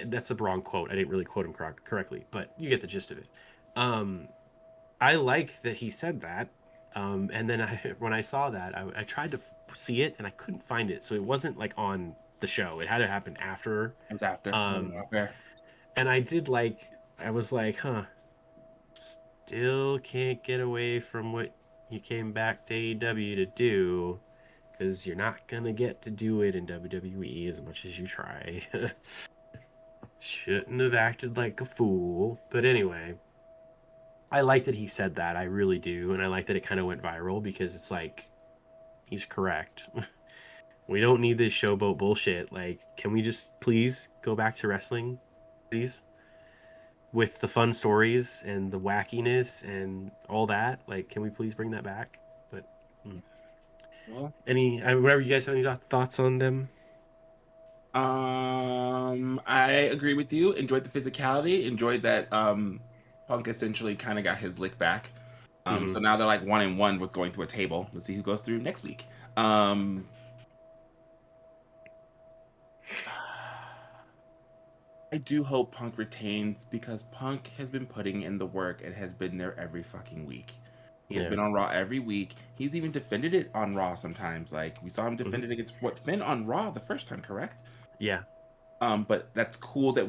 That's a wrong quote. I didn't really quote him correctly, but you get the gist of it. I like that he said that. And then when I saw that, I tried to see it and I couldn't find it. So it wasn't like on the show. It had to happen after. It's after. Okay. And I was like, huh, still can't get away from what you came back to AEW to do because you're not going to get to do it in WWE as much as you try. Shouldn't have acted like a fool. But anyway, I like that he said that. I really do. And I like that it kind of went viral because it's like, he's correct. We don't need this showboat bullshit. Like, can we just please go back to wrestling? Please? With the fun stories and the wackiness and all that. Like, can we please bring that back? But Well, whatever you guys have any thoughts on them? I agree with you. Enjoyed the physicality. Enjoyed that Punk essentially kind of got his lick back. So now they're like 1-1 with going through a table. Let's see who goes through next week. I do hope Punk retains because Punk has been putting in the work and has been there every fucking week. He has been on Raw every week. He's even defended it on Raw sometimes. Like we saw him defend it against Finn on Raw the first time, correct? Yeah. But that's cool that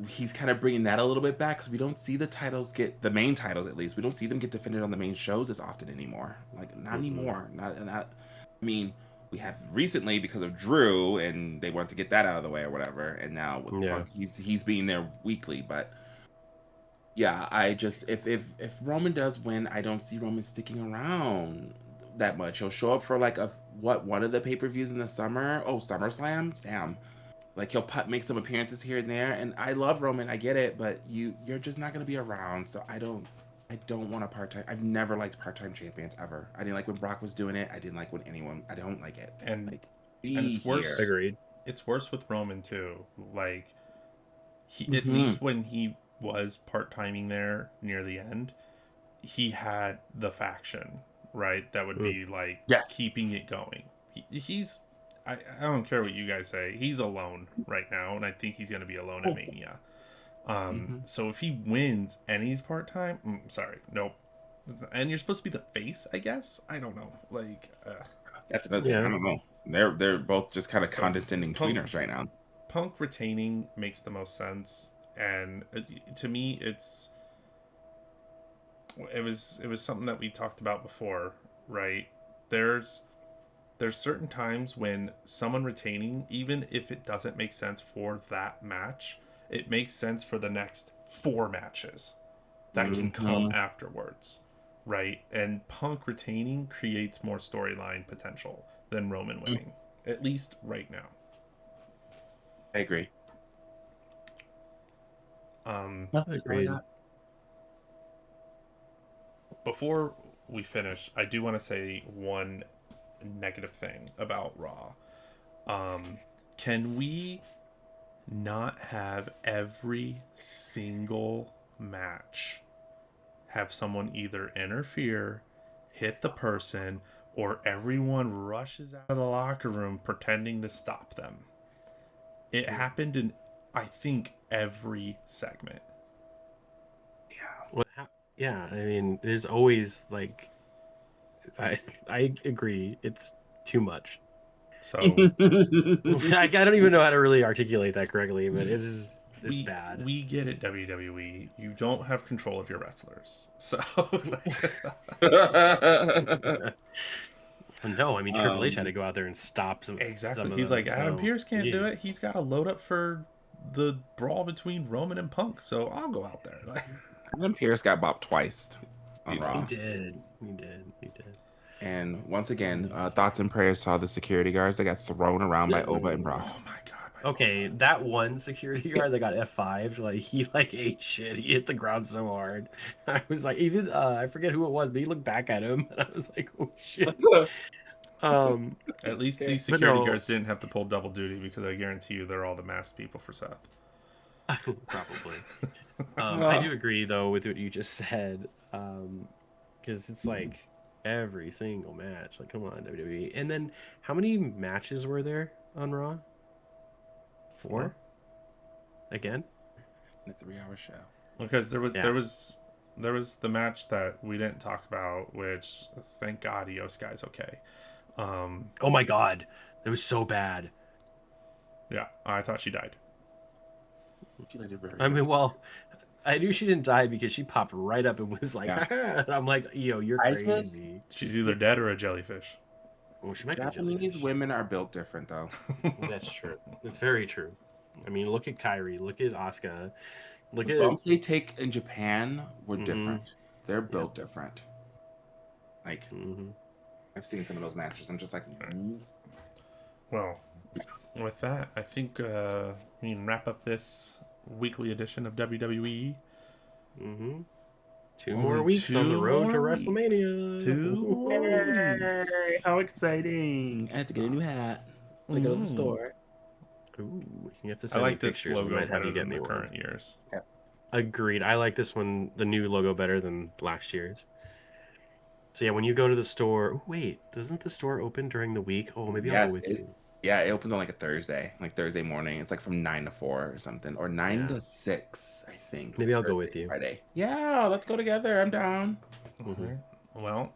he's kind of bringing that a little bit back because we don't see the titles get the main titles at least. We don't see them get defended on the main shows as often anymore. Like not anymore. Not. I mean, we have recently because of Drew and they wanted to get that out of the way or whatever. And now with Punk, he's being there weekly. But yeah, I just if Roman does win, I don't see Roman sticking around that much. He'll show up for like one of the pay-per-views in the summer. Oh, SummerSlam. Damn. Like he'll make some appearances here and there, and I love Roman. I get it, but you're just not gonna be around. So I don't want a part time. I've never liked part time champions ever. I didn't like when Brock was doing it. I didn't like when anyone. I don't like it. And Like it's worse. Agreed. It's worse with Roman too. Like at least when he was part timing there near the end, he had the faction, right? That would be like keeping it going. He's I don't care what you guys say. He's alone right now, and I think he's going to be alone at Mania. So if he wins and he's part time, sorry, nope. And you're supposed to be the face, I guess. I don't know. Like that's another thing. I don't know. They're both just kind of condescending tweeners right now. Punk retaining makes the most sense, and to me, it was something that we talked about before, right? There's certain times when someone retaining, even if it doesn't make sense for that match, it makes sense for the next 4 matches that can come afterwards, right? And Punk retaining creates more storyline potential than Roman winning, at least right now. I agree. Agreed. Before we finish, I do want to say one negative thing about Raw. Can we not have every single match have someone either interfere, hit the person, or everyone rushes out of the locker room pretending to stop them. It happened in, I think, every segment. Well, I mean, there's always like, I agree, it's too much. So I don't even know how to really articulate that correctly, but it's bad. We get it, WWE. You don't have control of your wrestlers, so. No, I mean Triple H had to go out there and stop some. Exactly. Some He's of like, them, Adam so, Pearce can't do it. He's got to load up for the brawl between Roman and Punk, so I'll go out there. Adam Pearce got bopped twice on Raw. He did. And once again, thoughts and prayers to all the security guards that got thrown around by Oba and Brock. Oh my god. Okay, that one security guard that got F5'd, like he like ate shit. He hit the ground so hard. I was like, even I forget who it was, but he looked back at him and I was like, oh shit. At least these security guards didn't have to pull double duty, because I guarantee you they're all the masked people for Seth. Probably. I do agree though with what you just said, because it's like every single match. Like, come on, WWE. And then how many matches were there on Raw? 4? Again? In a 3-hour show. Because there was the match that we didn't talk about, which thank God Io Sky's okay. Oh my god, it was so bad. Yeah, I thought she died. I mean, well, I knew she didn't die because she popped right up and was like, and I'm like, yo, you're crazy. She's either dead or a jellyfish. Well, she might Japanese be jellyfish. Women are built different, though. That's true. It's very true. I mean, look at Kairi, look at Asuka, look at bumps they take in Japan were different. They're built different. Like, I've seen some of those matches. I'm just like, Well, with that, I think we can wrap up this weekly edition of WWE. 2 more weeks on the road to WrestleMania. 2 weeks. How exciting! I have to get a new hat when I go to the store. Ooh, you have to I send like me this pictures. logo We might have better you get than me the one. current years. Yeah. Agreed. I like this one, the new logo, better than last year's. So yeah, when you go to the store, oh, wait, doesn't the store open during the week? Oh, maybe I'll go with you. Yeah, it opens on like a Thursday, like Thursday morning. It's like from 9 to 4 or something, or 9 to 6, I think. Maybe I'll go with you. Friday. Yeah, let's go together. I'm down. Right. Well,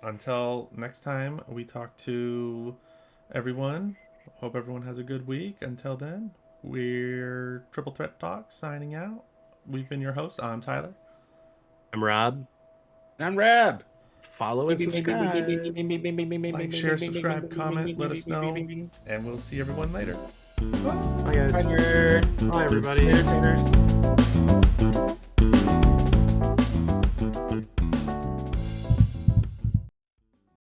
until next time we talk to everyone, hope everyone has a good week. Until then, we're Triple Threat Talk signing out. We've been your hosts. I'm Tyler. I'm Rob. And I'm Rab. Follow and subscribe. Like, share, subscribe, comment, let us know, and we'll see everyone later. Bye, guys. Bye, nerds. Bye, everybody. Later,